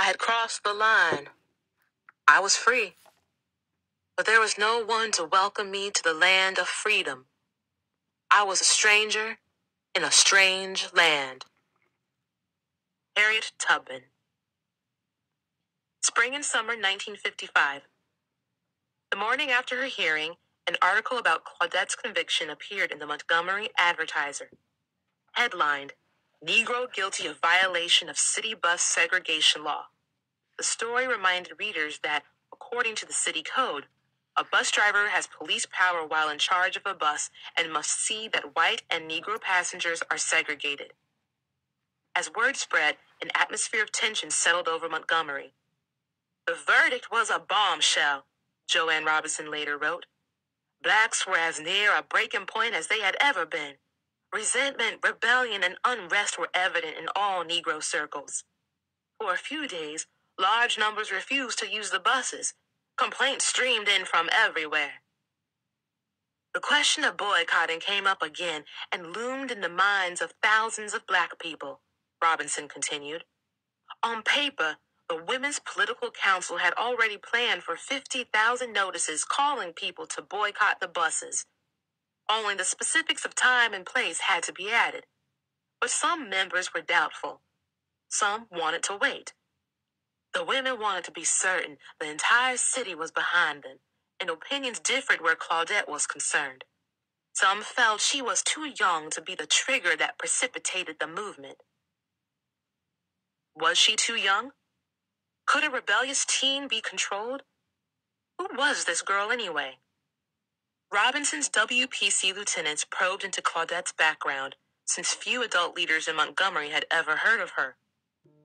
had crossed the line. I was free. But there was no one to welcome me to the land of freedom. I was a stranger in a strange land. Harriet Tubman. Spring and summer 1955. The morning after her hearing, an article about Claudette's conviction appeared in the Montgomery Advertiser. Headlined, "Negro Guilty of Violation of City Bus Segregation Law." The story reminded readers that, according to the city code, a bus driver has police power while in charge of a bus and must see that white and Negro passengers are segregated. As word spread, an atmosphere of tension settled over Montgomery. "The verdict was a bombshell," Joanne Robinson later wrote. "Blacks were as near a breaking point as they had ever been. Resentment, rebellion, and unrest were evident in all Negro circles. For a few days, large numbers refused to use the buses. Complaints streamed in from everywhere. The question of boycotting came up again and loomed in the minds of thousands of Black people," Robinson continued. On paper, the Women's Political Council had already planned for 50,000 notices calling people to boycott the buses. Only the specifics of time and place had to be added. But some members were doubtful. Some wanted to wait. The women wanted to be certain the entire city was behind them, and opinions differed where Claudette was concerned. Some felt she was too young to be the trigger that precipitated the movement. Was she too young? Could a rebellious teen be controlled? Who was this girl anyway? Robinson's WPC lieutenants probed into Claudette's background, since few adult leaders in Montgomery had ever heard of her.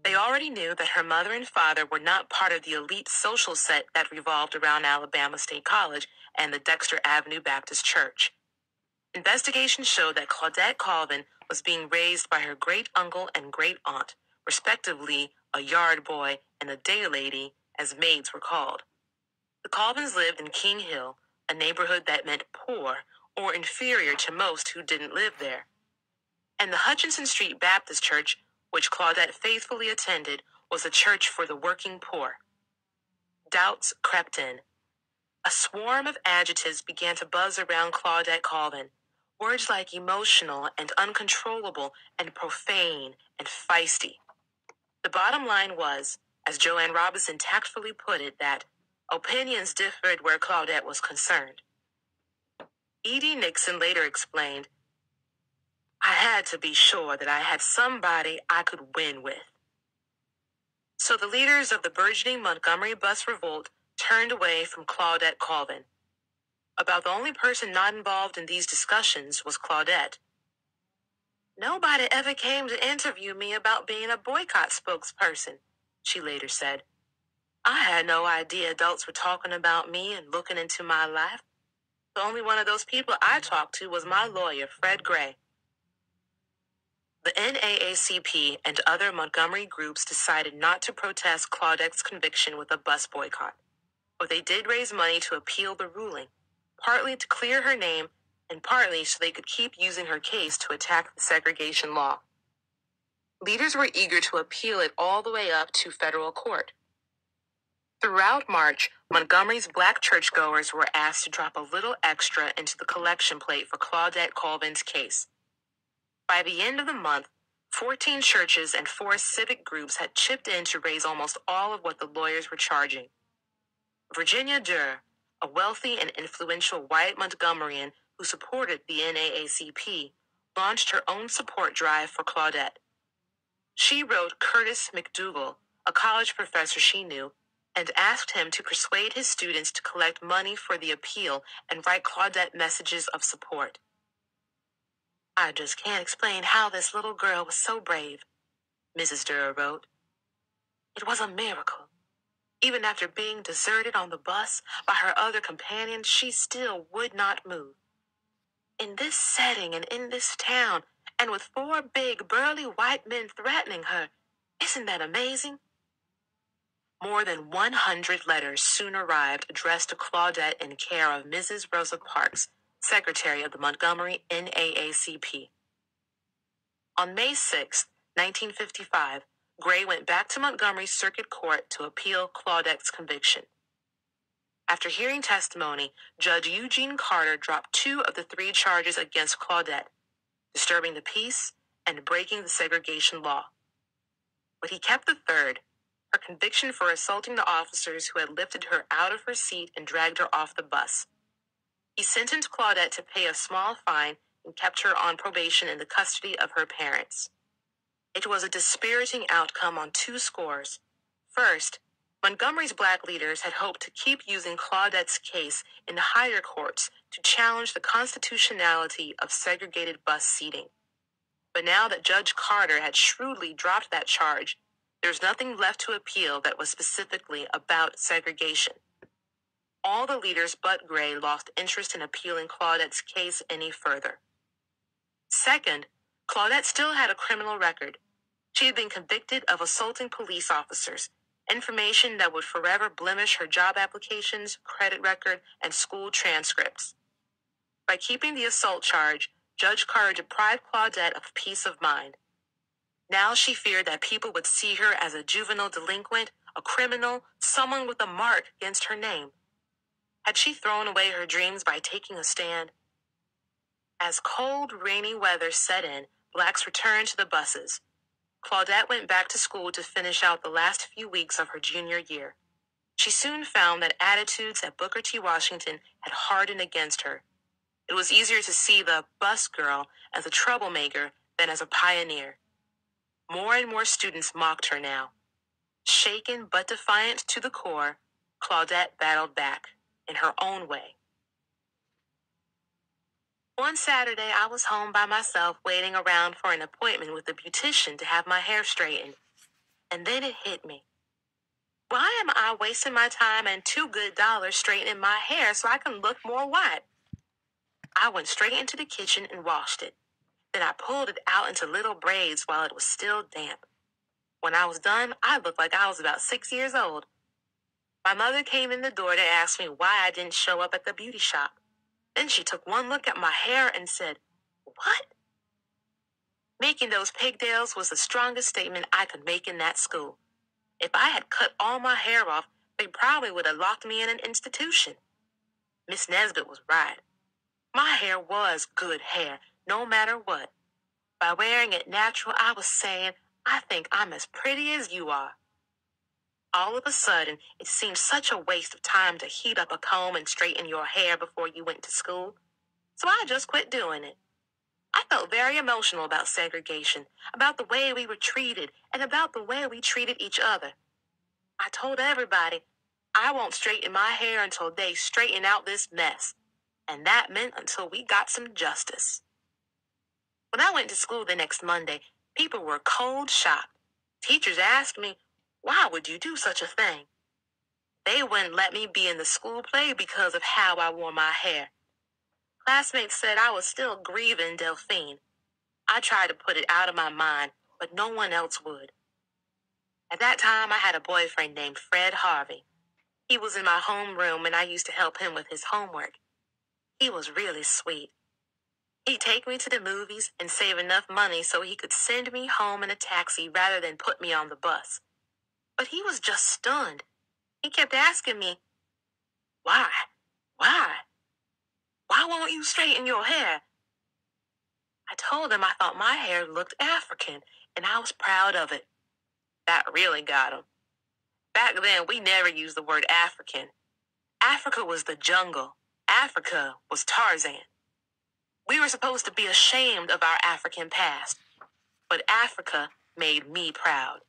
They already knew that her mother and father were not part of the elite social set that revolved around Alabama State College and the Dexter Avenue Baptist Church. Investigation showed that Claudette Colvin was being raised by her great-uncle and great-aunt, respectively a yard boy and a day lady, as maids were called. The Colvins lived in King Hill, a neighborhood that meant poor or inferior to most who didn't live there. And the Hutchinson Street Baptist Church, which Claudette faithfully attended, was a church for the working poor. Doubts crept in. A swarm of adjectives began to buzz around Claudette Colvin. Words like emotional and uncontrollable and profane and feisty. The bottom line was, as Joanne Robinson tactfully put it, that opinions differed where Claudette was concerned. E.D. Nixon later explained, "I had to be sure that I had somebody I could win with." So the leaders of the burgeoning Montgomery bus revolt turned away from Claudette Colvin. About the only person not involved in these discussions was Claudette. "Nobody ever came to interview me about being a boycott spokesperson," she later said. "I had no idea adults were talking about me and looking into my life. The only one of those people I talked to was my lawyer, Fred Gray." The NAACP and other Montgomery groups decided not to protest Claudette's conviction with a bus boycott, but they did raise money to appeal the ruling, partly to clear her name and partly so they could keep using her case to attack the segregation law. Leaders were eager to appeal it all the way up to federal court. Throughout March, Montgomery's Black churchgoers were asked to drop a little extra into the collection plate for Claudette Colvin's case. By the end of the month, 14 churches and 4 civic groups had chipped in to raise almost all of what the lawyers were charging. Virginia Durr, a wealthy and influential white Montgomeryan who supported the NAACP, launched her own support drive for Claudette. She wrote Curtis McDougal, a college professor she knew, and asked him to persuade his students to collect money for the appeal and write Claudette messages of support. "I just can't explain how this little girl was so brave," Mrs. Durr wrote. "It was a miracle. Even after being deserted on the bus by her other companions, she still would not move. In this setting and in this town, and with 4 big, burly white men threatening her, isn't that amazing?" More than 100 letters soon arrived addressed to Claudette in care of Mrs. Rosa Parks, secretary of the Montgomery NAACP. On May 6, 1955, Gray went back to Montgomery Circuit Court to appeal Claudette's conviction. After hearing testimony, Judge Eugene Carter dropped 2 of the 3 charges against Claudette, disturbing the peace and breaking the segregation law. But he kept the 3rd, her conviction for assaulting the officers who had lifted her out of her seat and dragged her off the bus. He sentenced Claudette to pay a small fine and kept her on probation in the custody of her parents. It was a dispiriting outcome on 2 scores. First, Montgomery's black leaders had hoped to keep using Claudette's case in the higher courts to challenge the constitutionality of segregated bus seating. But now that Judge Carter had shrewdly dropped that charge, there was nothing left to appeal that was specifically about segregation. All the leaders but Gray lost interest in appealing Claudette's case any further. Second, Claudette still had a criminal record. She had been convicted of assaulting police officers, information that would forever blemish her job applications, credit record, and school transcripts. By keeping the assault charge, Judge Carter deprived Claudette of peace of mind. Now she feared that people would see her as a juvenile delinquent, a criminal, someone with a mark against her name. Had she thrown away her dreams by taking a stand? As cold, rainy weather set in, blacks returned to the buses. Claudette went back to school to finish out the last few weeks of her junior year. She soon found that attitudes at Booker T. Washington had hardened against her. It was easier to see the bus girl as a troublemaker than as a pioneer. More and more students mocked her now. Shaken but defiant to the core, Claudette battled back, in her own way. One Saturday, I was home by myself waiting around for an appointment with a beautician to have my hair straightened. And then it hit me. Why am I wasting my time and $2 good straightening my hair so I can look more white? I went straight into the kitchen and washed it. Then I pulled it out into little braids while it was still damp. When I was done, I looked like I was about 6 years old. My mother came in the door to ask me why I didn't show up at the beauty shop. Then she took one look at my hair and said, "What?" Making those pigtails was the strongest statement I could make in that school. If I had cut all my hair off, they probably would have locked me in an institution. Miss Nesbitt was right. My hair was good hair, no matter what. By wearing it natural, I was saying, I think I'm as pretty as you are. All of a sudden, it seemed such a waste of time to heat up a comb and straighten your hair before you went to school. So I just quit doing it. I felt very emotional about segregation, about the way we were treated, and about the way we treated each other. I told everybody, I won't straighten my hair until they straighten out this mess. And that meant until we got some justice. When I went to school the next Monday, people were cold shocked. Teachers asked me, why would you do such a thing? They wouldn't let me be in the school play because of how I wore my hair. Classmates said I was still grieving Delphine. I tried to put it out of my mind, but no one else would. At that time, I had a boyfriend named Fred Harvey. He was in my homeroom and I used to help him with his homework. He was really sweet. He'd take me to the movies and save enough money so he could send me home in a taxi rather than put me on the bus. But he was just stunned. He kept asking me, Why? Why won't you straighten your hair? I told him I thought my hair looked African, and I was proud of it. That really got him. Back then, we never used the word African. Africa was the jungle. Africa was Tarzan. We were supposed to be ashamed of our African past, but Africa made me proud.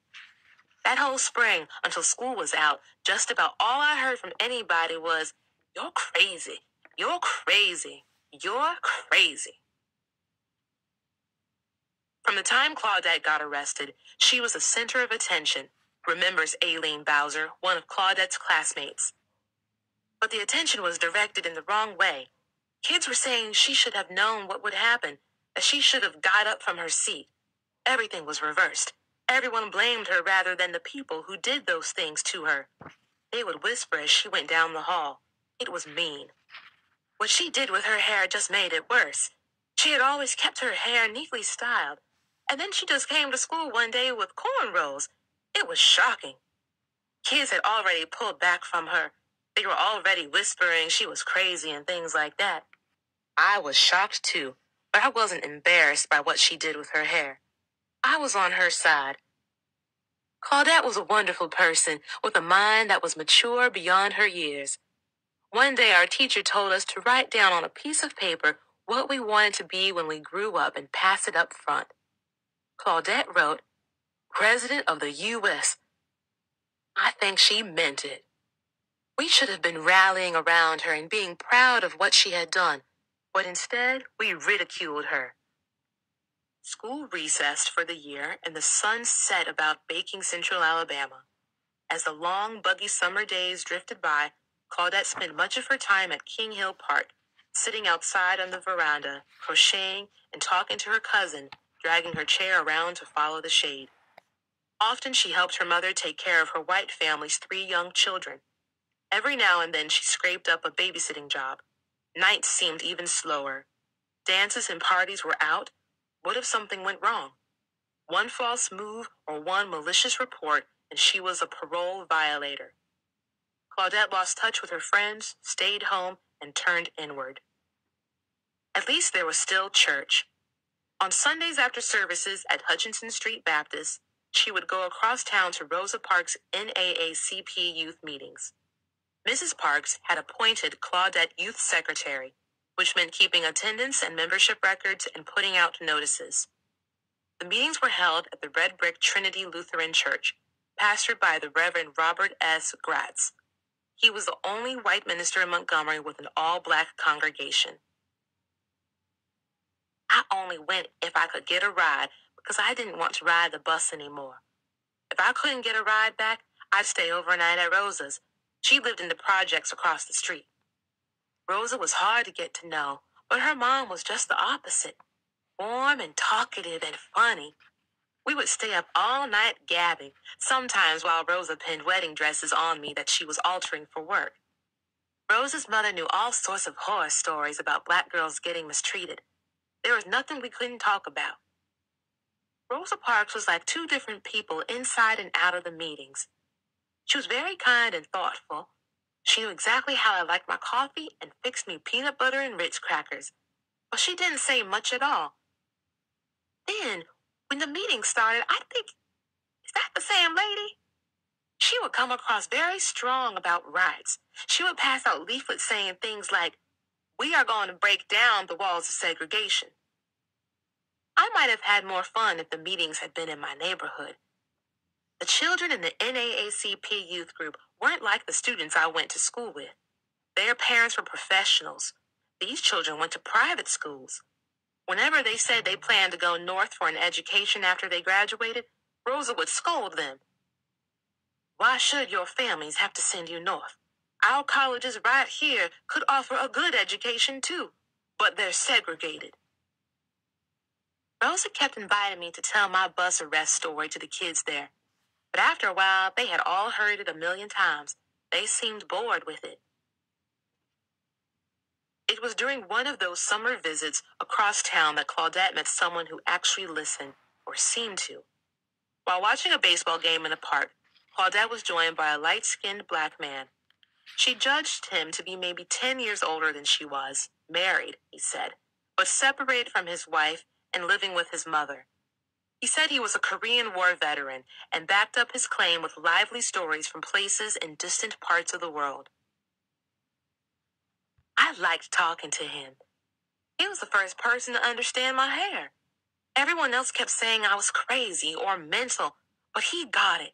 That whole spring, until school was out, just about all I heard from anybody was, "You're crazy. You're crazy. You're crazy." From the time Claudette got arrested, she was the center of attention, remembers Aileen Bowser, one of Claudette's classmates. But the attention was directed in the wrong way. Kids were saying she should have known what would happen, that she should have got up from her seat. Everything was reversed. Everyone blamed her rather than the people who did those things to her. They would whisper as she went down the hall. It was mean. What she did with her hair just made it worse. She had always kept her hair neatly styled, and then she just came to school one day with cornrows, It was shocking. Kids had already pulled back from her. They were already whispering she was crazy and things like that. I was shocked too, but I wasn't embarrassed by what she did with her hair. I was on her side. Claudette was a wonderful person with a mind that was mature beyond her years. One day our teacher told us to write down on a piece of paper what we wanted to be when we grew up and pass it up front. Claudette wrote, President of the U.S. I think she meant it. We should have been rallying around her and being proud of what she had done, but instead we ridiculed her. School recessed for the year and the sun set about baking Central Alabama. As the long, buggy summer days drifted by, Claudette spent much of her time at King Hill Park, sitting outside on the veranda, crocheting and talking to her cousin, dragging her chair around to follow the shade. Often she helped her mother take care of her white family's 3 young children. Every now and then she scraped up a babysitting job. Nights seemed even slower. Dances and parties were out. What if something went wrong? One false move or one malicious report, and she was a parole violator. Claudette lost touch with her friends, stayed home, and turned inward. At least there was still church. On Sundays after services at Hutchinson Street Baptist, she would go across town to Rosa Parks' Naacp youth meetings. Mrs. Parks had appointed Claudette youth secretary, which meant keeping attendance and membership records and putting out notices. The meetings were held at the red brick Trinity Lutheran Church, pastored by the Reverend Robert S. Gratz. He was the only white minister in Montgomery with an all-black congregation. I only went if I could get a ride because I didn't want to ride the bus anymore. If I couldn't get a ride back, I'd stay overnight at Rosa's. She lived in the projects across the street. Rosa was hard to get to know, but her mom was just the opposite. Warm and talkative and funny. We would stay up all night gabbing, sometimes while Rosa pinned wedding dresses on me that she was altering for work. Rosa's mother knew all sorts of horror stories about black girls getting mistreated. There was nothing we couldn't talk about. Rosa Parks was like 2 different people inside and out of the meetings. She was very kind and thoughtful. She knew exactly how I liked my coffee and fixed me peanut butter and Ritz crackers. But she didn't say much at all. Then, when the meeting started, I'd think, is that the same lady? She would come across very strong about rights. She would pass out leaflets saying things like, we are going to break down the walls of segregation. I might have had more fun if the meetings had been in my neighborhood. The children in the NAACP youth group weren't like the students I went to school with. Their parents were professionals. These children went to private schools. Whenever they said they planned to go north for an education after they graduated, Rosa would scold them. Why should your families have to send you north? Our colleges right here could offer a good education too, but they're segregated. Rosa kept inviting me to tell my bus arrest story to the kids there. But after a while, they had all heard it a million times. They seemed bored with it. It was during one of those summer visits across town that Claudette met someone who actually listened, or seemed to. While watching a baseball game in a park, Claudette was joined by a light-skinned black man. She judged him to be maybe 10 years older than she was, married, he said, but separated from his wife and living with his mother. He said he was a Korean War veteran and backed up his claim with lively stories from places in distant parts of the world. I liked talking to him. He was the first person to understand my hair. Everyone else kept saying I was crazy or mental, but he got it.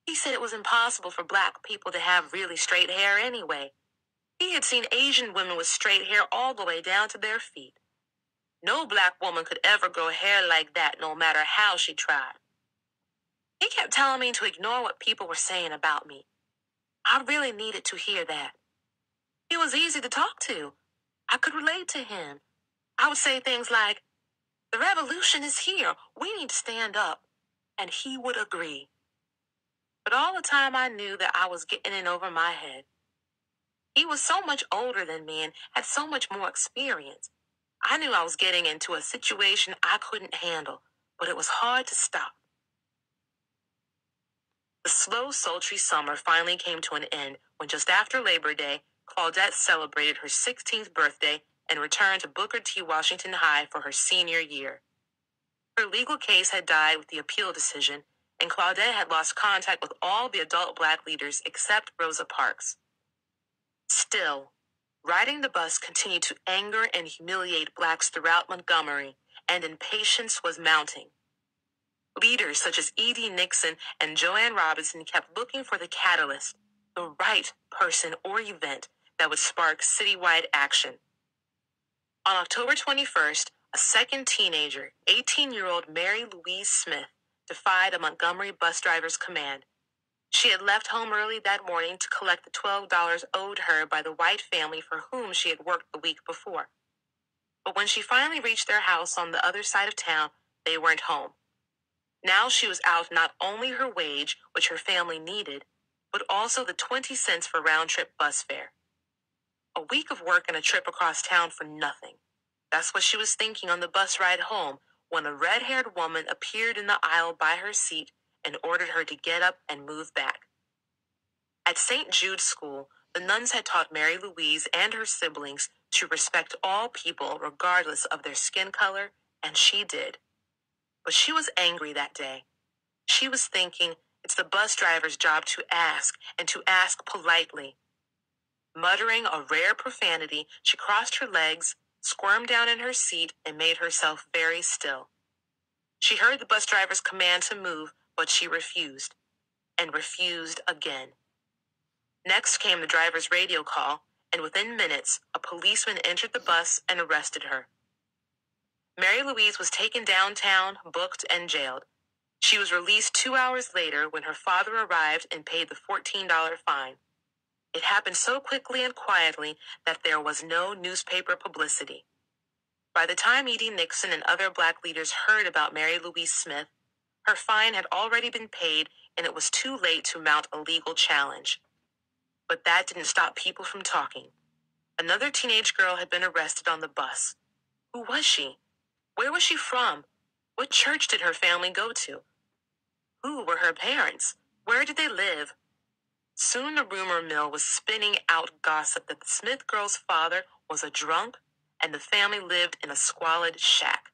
He said it was impossible for black people to have really straight hair anyway. He had seen Asian women with straight hair all the way down to their feet. No black woman could ever grow hair like that no matter how she tried. He kept telling me to ignore what people were saying about me. I really needed to hear that. He was easy to talk to. I could relate to him. I would say things like, the revolution is here. We need to stand up. And he would agree. But all the time I knew that I was getting in over my head. He was so much older than me and had so much more experience. I knew I was getting into a situation I couldn't handle, but it was hard to stop. The slow, sultry summer finally came to an end when just after Labor Day, Claudette celebrated her 16th birthday and returned to Booker T. Washington High for her senior year. Her legal case had died with the appeal decision, and Claudette had lost contact with all the adult Black leaders except Rosa Parks. Still, riding the bus continued to anger and humiliate Blacks throughout Montgomery, and impatience was mounting. Leaders such as E.D. Nixon and Joanne Robinson kept looking for the catalyst, the right person or event that would spark citywide action. On October 21st, a second teenager, 18-year-old Mary Louise Smith, defied a Montgomery bus driver's command. She had left home early that morning to collect the $12 owed her by the white family for whom she had worked the week before. But when she finally reached their house on the other side of town, they weren't home. Now she was out not only her wage, which her family needed, but also the 20 cents for round-trip bus fare. A week of work and a trip across town for nothing. That's what she was thinking on the bus ride home when a red-haired woman appeared in the aisle by her seat and ordered her to get up and move back. At St. Jude's School, the nuns had taught Mary Louise and her siblings to respect all people regardless of their skin color, and she did. But she was angry that day. She was thinking it's the bus driver's job to ask, and to ask politely. Muttering a rare profanity, she crossed her legs, squirmed down in her seat, and made herself very still. She heard the bus driver's command to move, but she refused, and refused again. Next came the driver's radio call, and within minutes, a policeman entered the bus and arrested her. Mary Louise was taken downtown, booked, and jailed. She was released 2 hours later when her father arrived and paid the $14 fine. It happened so quickly and quietly that there was no newspaper publicity. By the time E.D. Nixon and other Black leaders heard about Mary Louise Smith, her fine had already been paid and it was too late to mount a legal challenge. But that didn't stop people from talking. Another teenage girl had been arrested on the bus. Who was she? Where was she from? What church did her family go to? Who were her parents? Where did they live? Soon the rumor mill was spinning out gossip that the Smith girl's father was a drunk and the family lived in a squalid shack.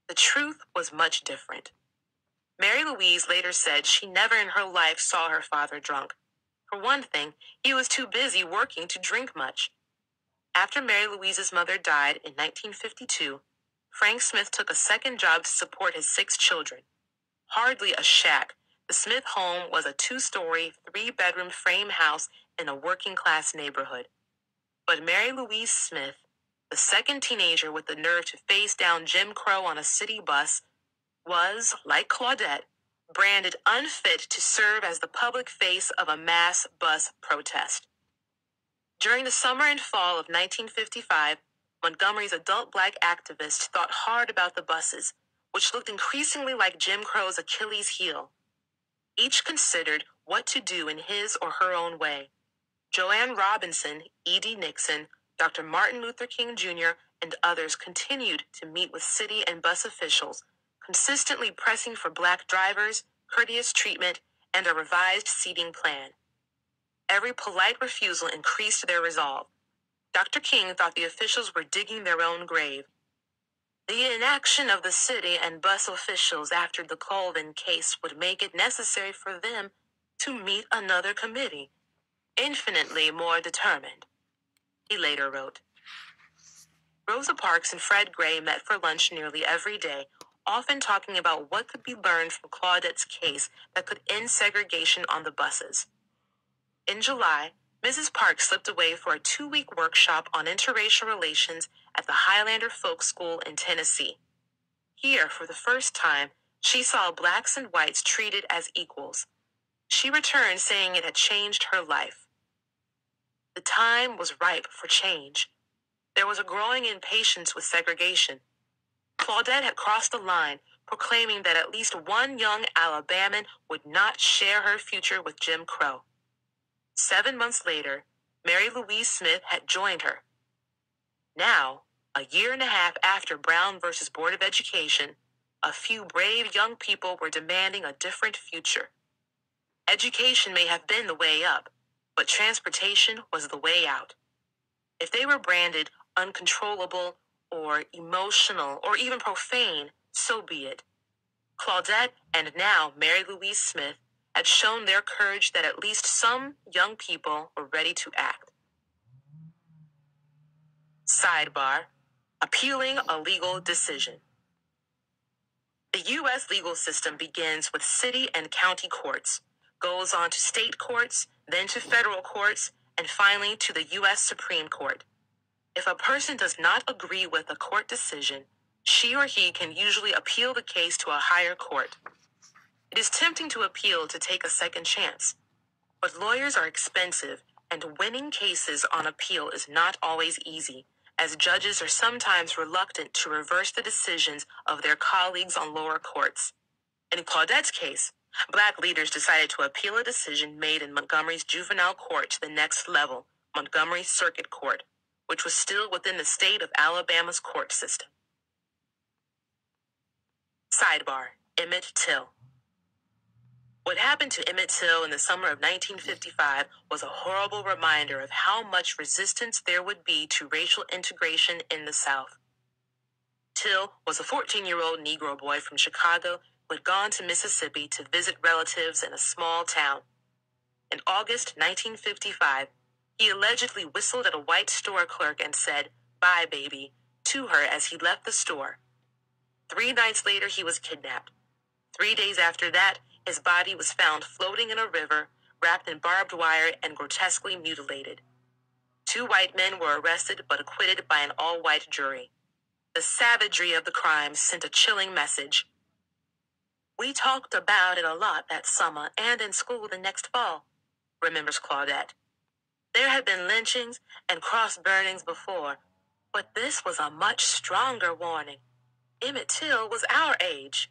The truth was much different. Mary Louise later said she never in her life saw her father drunk. For one thing, he was too busy working to drink much. After Mary Louise's mother died in 1952, Frank Smith took a second job to support his 6 children. Hardly a shack, the Smith home was a 2-story, 3-bedroom frame house in a working-class neighborhood. But Mary Louise Smith, the second teenager with the nerve to face down Jim Crow on a city bus, was, like Claudette, branded unfit to serve as the public face of a mass bus protest. During the summer and fall of 1955, Montgomery's adult Black activists thought hard about the buses, which looked increasingly like Jim Crow's Achilles heel. Each considered what to do in his or her own way. Joanne Robinson, E.D. Nixon, Dr. Martin Luther King Jr., and others continued to meet with city and bus officials, consistently pressing for Black drivers, courteous treatment, and a revised seating plan. Every polite refusal increased their resolve. Dr. King thought the officials were digging their own grave. The inaction of the city and bus officials after the Colvin case would make it necessary for them to meet another committee, infinitely more determined, he later wrote. Rosa Parks and Fred Gray met for lunch nearly every day, often talking about what could be learned from Claudette's case that could end segregation on the buses. In July, Mrs. Parks slipped away for a 2-week workshop on interracial relations at the Highlander Folk School in Tennessee. Here, for the first time, she saw Blacks and whites treated as equals. She returned saying it had changed her life. The time was ripe for change. There was a growing impatience with segregation. Claudette had crossed the line, proclaiming that at least one young Alabaman would not share her future with Jim Crow. 7 months later, Mary Louise Smith had joined her. Now, a year and a half after Brown versus Board of Education, a few brave young people were demanding a different future. Education may have been the way up, but transportation was the way out. If they were branded uncontrollable or emotional or even profane, so be it. Claudette and now Mary Louise Smith had shown their courage that at least some young people were ready to act. Sidebar: appealing a legal decision. The U.S. legal system begins with city and county courts, goes on to state courts, then to federal courts, and finally to the U.S. Supreme Court. If a person does not agree with a court decision, she or he can usually appeal the case to a higher court. It is tempting to appeal to take a second chance, but lawyers are expensive, and winning cases on appeal is not always easy, as judges are sometimes reluctant to reverse the decisions of their colleagues on lower courts. In Claudette's case, Black leaders decided to appeal a decision made in Montgomery's juvenile court to the next level, Montgomery Circuit Court, which was still within the state of Alabama's court system. Sidebar: Emmett Till. What happened to Emmett Till in the summer of 1955 was a horrible reminder of how much resistance there would be to racial integration in the South. Till was a 14-year-old Negro boy from Chicago who had gone to Mississippi to visit relatives in a small town. In August 1955, he allegedly whistled at a white store clerk and said, "Bye, baby," to her as he left the store. 3 nights later, he was kidnapped. 3 days after that, his body was found floating in a river, wrapped in barbed wire and grotesquely mutilated. 2 white men were arrested but acquitted by an all-white jury. The savagery of the crime sent a chilling message. "We talked about it a lot that summer and in school the next fall," remembers Claudette. "There had been lynchings and cross-burnings before, but this was a much stronger warning. Emmett Till was our age."